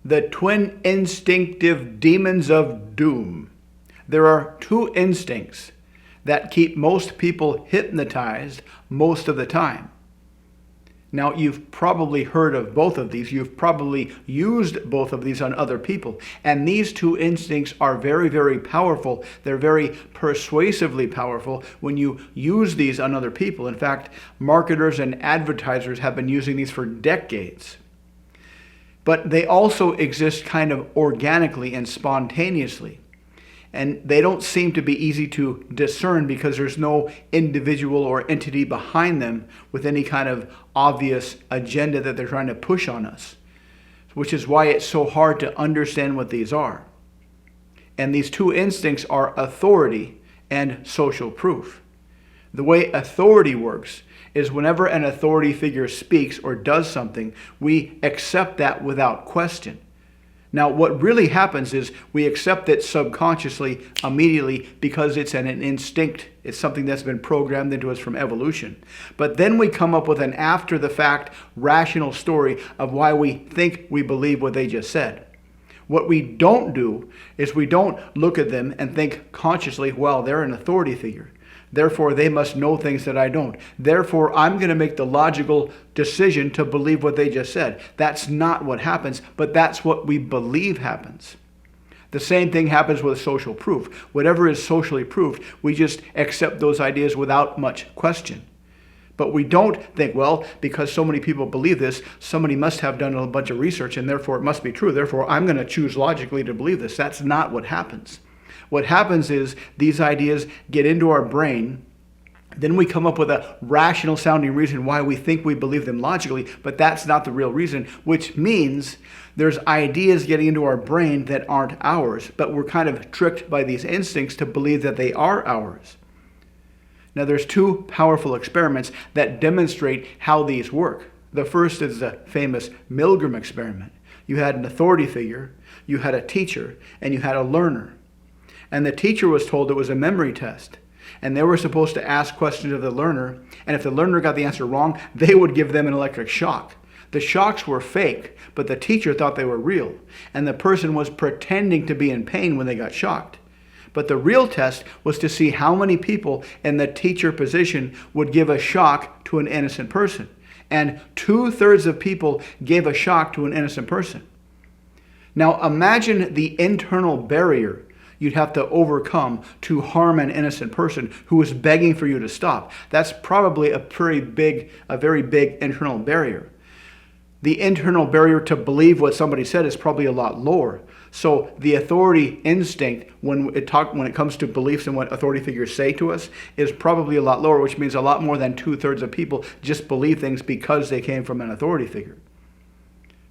The twin instinctive demons of doom. There are two instincts that keep most people hypnotized most of the time. Now, you've probably heard of both of these. You've probably used both of these on other people. And these two instincts are very, very powerful. They're very persuasively powerful when you use these on other people. In fact, marketers and advertisers have been using these for decades. But they also exist kind of organically and spontaneously. And they don't seem to be easy to discern because there's no individual or entity behind them with any kind of obvious agenda that they're trying to push on us, which is why it's so hard to understand what these are. And these two instincts are authority and social proof. The way authority works is whenever an authority figure speaks or does something, we accept that without question. Now, what really happens is we accept it subconsciously, immediately, because it's an instinct. It's something that's been programmed into us from evolution. But then we come up with an after-the-fact rational story of why we think we believe what they just said. What we don't do is we don't look at them and think consciously, well, they're an authority figure. Therefore, they must know things that I don't. Therefore, I'm going to make the logical decision to believe what they just said. That's not what happens, but that's what we believe happens. The same thing happens with social proof. Whatever is socially proved, we just accept those ideas without much question. But we don't think, well, because so many people believe this, somebody must have done a bunch of research and therefore it must be true. Therefore, I'm going to choose logically to believe this. That's not what happens. What happens is these ideas get into our brain, then we come up with a rational sounding reason why we think we believe them logically, but that's not the real reason, which means there's ideas getting into our brain that aren't ours, but we're kind of tricked by these instincts to believe that they are ours. Now, there's two powerful experiments that demonstrate how these work. The first is the famous Milgram experiment. You had an authority figure, you had a teacher, and you had a learner. And the teacher was told it was a memory test. And they were supposed to ask questions of the learner. And if the learner got the answer wrong, they would give them an electric shock. The shocks were fake, but the teacher thought they were real. And the person was pretending to be in pain when they got shocked. But the real test was to see how many people in the teacher position would give a shock to an innocent person. And 2/3 of people gave a shock to an innocent person. Now imagine the internal barrier you'd have to overcome to harm an innocent person who is begging for you to stop. That's probably a very big internal barrier. The internal barrier to believe what somebody said is probably a lot lower. So the authority instinct, when it comes to beliefs and what authority figures say to us, is probably a lot lower, which means a lot more than 2/3 of people just believe things because they came from an authority figure.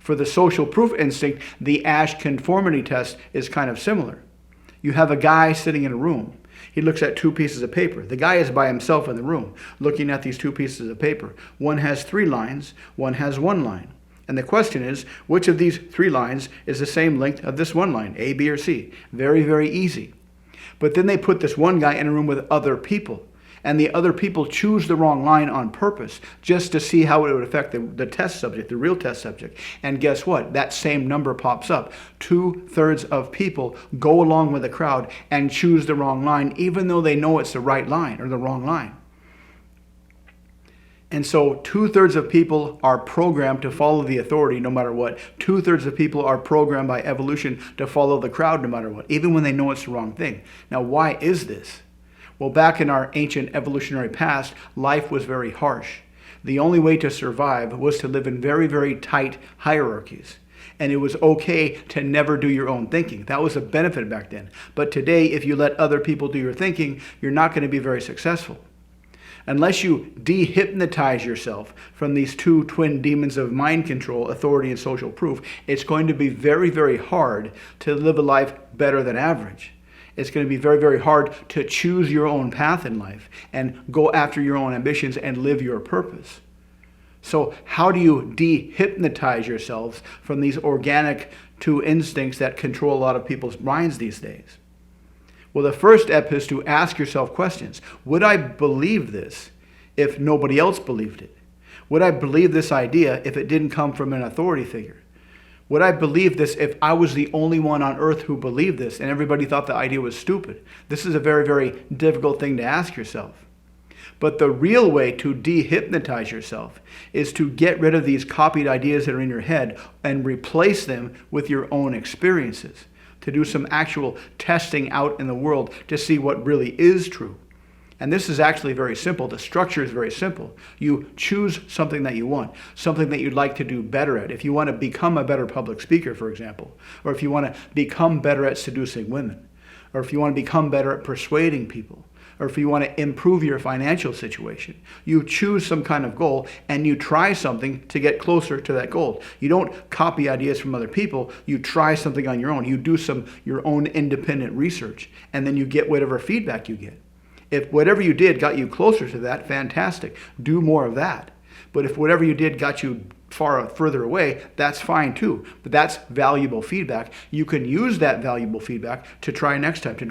For the social proof instinct, the Asch conformity test is kind of similar. You have a guy sitting in a room. He looks at two pieces of paper. The guy is by himself in the room, looking at these two pieces of paper. One has 3 lines, one has 1 line. And the question is, which of these 3 lines is the same length of this 1 line, A, B, or C? Very, very easy. But then they put this one guy in a room with other people. And the other people choose the wrong line on purpose just to see how it would affect the test subject, the real test subject. And guess what? That same number pops up. 2/3 of people go along with the crowd and choose the wrong line, even though they know it's the right line or the wrong line. And so 2/3 of people are programmed to follow the authority no matter what. 2/3 of people are programmed by evolution to follow the crowd no matter what, even when they know it's the wrong thing. Now, why is this? Well, back in our ancient evolutionary past, life was very harsh. The only way to survive was to live in very, very tight hierarchies. And it was okay to never do your own thinking. That was a benefit back then. But today, if you let other people do your thinking, you're not going to be very successful. Unless you dehypnotize yourself from these two twin demons of mind control, authority, and social proof, it's going to be very, very hard to live a life better than average. It's going to be very, very hard to choose your own path in life and go after your own ambitions and live your purpose. So how do you dehypnotize yourselves from these organic two instincts that control a lot of people's minds these days? Well, the first step is to ask yourself questions. Would I believe this if nobody else believed it? Would I believe this idea if it didn't come from an authority figure? Would I believe this if I was the only one on earth who believed this and everybody thought the idea was stupid? This is a very, very difficult thing to ask yourself. But the real way to dehypnotize yourself is to get rid of these copied ideas that are in your head and replace them with your own experiences, to do some actual testing out in the world to see what really is true. And this is actually very simple. The structure is very simple. You choose something that you want, something that you'd like to do better at. If you want to become a better public speaker, for example, or if you want to become better at seducing women, or if you want to become better at persuading people, or if you want to improve your financial situation, you choose some kind of goal and you try something to get closer to that goal. You don't copy ideas from other people. You try something on your own. You do your own independent research, and then you get whatever feedback you get. If whatever you did got you closer to that, fantastic. Do more of that. But if whatever you did got you further away, that's fine too. But that's valuable feedback. You can use that valuable feedback to try next time, to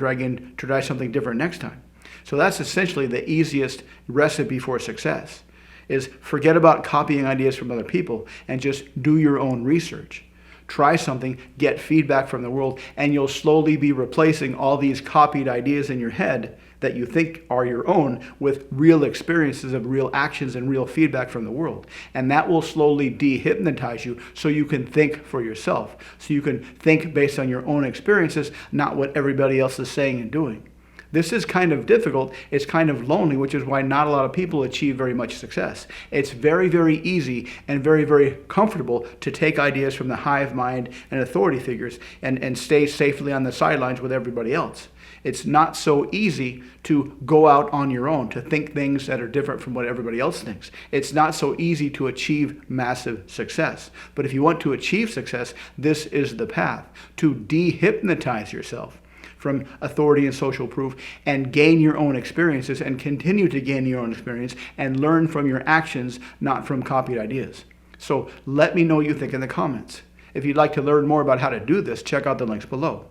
try something different next time. So that's essentially the easiest recipe for success, is forget about copying ideas from other people and just do your own research. Try something, get feedback from the world, and you'll slowly be replacing all these copied ideas in your head that you think are your own with real experiences of real actions and real feedback from the world. And that will slowly dehypnotize you so you can think for yourself. So you can think based on your own experiences, not what everybody else is saying and doing. This is kind of difficult. It's kind of lonely, which is why not a lot of people achieve very much success. It's very, very easy and very, very comfortable to take ideas from the hive mind and authority figures and stay safely on the sidelines with everybody else. It's not so easy to go out on your own, to think things that are different from what everybody else thinks. It's not so easy to achieve massive success. But if you want to achieve success, this is the path: to dehypnotize yourself from authority and social proof and gain your own experiences and continue to gain your own experience and learn from your actions, not from copied ideas. So let me know what you think in the comments. If you'd like to learn more about how to do this, check out the links below.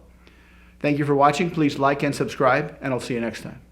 Thank you for watching. Please like and subscribe, and I'll see you next time.